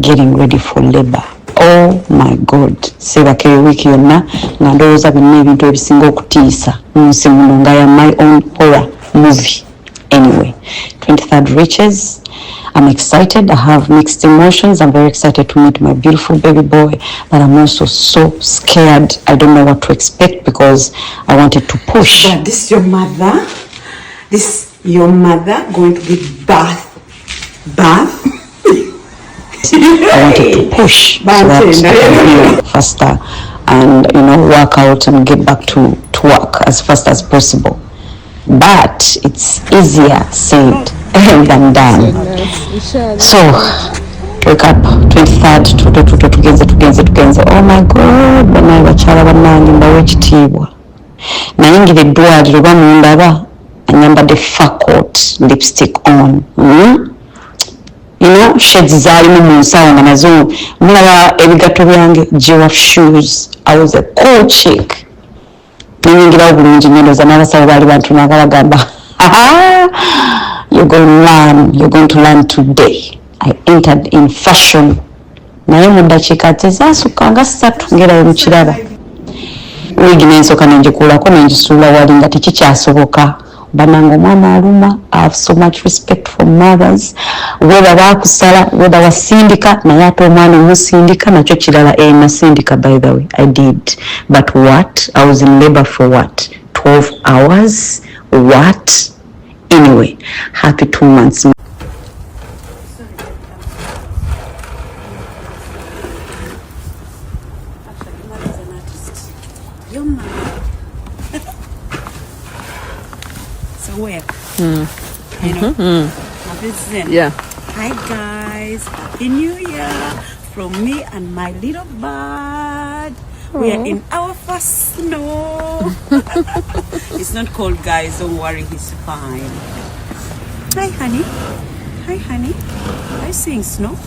getting ready for labor. Oh my God, sebake wiki yonna nga ndowooza byonna ebintu ebisinga okutiisa mu nsi muno nga ya my own horror movie. Anyway, 23rd reaches. I'm excited. I have mixed emotions. I'm very excited to meet my beautiful baby boy, but I'm also so scared. I don't know what to expect because I wanted to push. Yeah, this is your mother. This your mother going to give birth. I wanted to push so that I can faster and work out and get back to work as fast as possible. But it's easier said than done. So wake up 23rd tugenze. Oh my God, banaye bakyala bannange mbawe ekitiibwa nayingira eddwaliro bamundaba anyambadde fakot lipstick on. Shades zaalimu mu nsawo nga nazo mulaba ebigatto byange giraffe shoes. I was a cool chick. Nanyingirawo bulungi nyendoza n'abasawo baali bantunanga bagamba you're going to learn today. I entered in fashion. Naye mu ddakiika tezaasukka nga 3 ngerayo mu kiraba. Wigi n'ensooka nenjikuulako nenjisuula wali nga tekikyasoboka. Banango omwana aluma. I have so much respect for mothers. Whether bakusala, whether wasindika, naye ate omwana omusindika nakyo kirala. Nasindika by the way, I did. But what? I was in labor for what? 12 hours? What? Anyway, happy 2 months. Where? Yeah. Hi guys, Happy New Year from me and my little bird. We are in our first snow. It's not cold, guys, don't worry, he's fine. Hi honey. Are you seeing snow?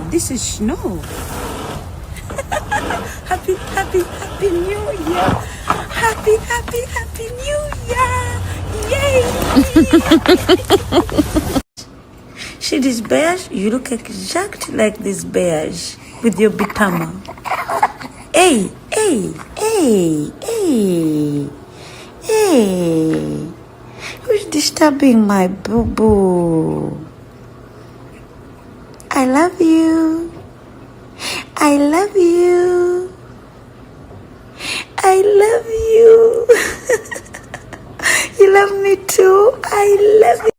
This is snow. Happy New Year. Happy New Year. Yay! See this beige? You look exactly like this beige with your bitama. Hey! Who's disturbing my boo-boo? I love you. You love me too. I love you.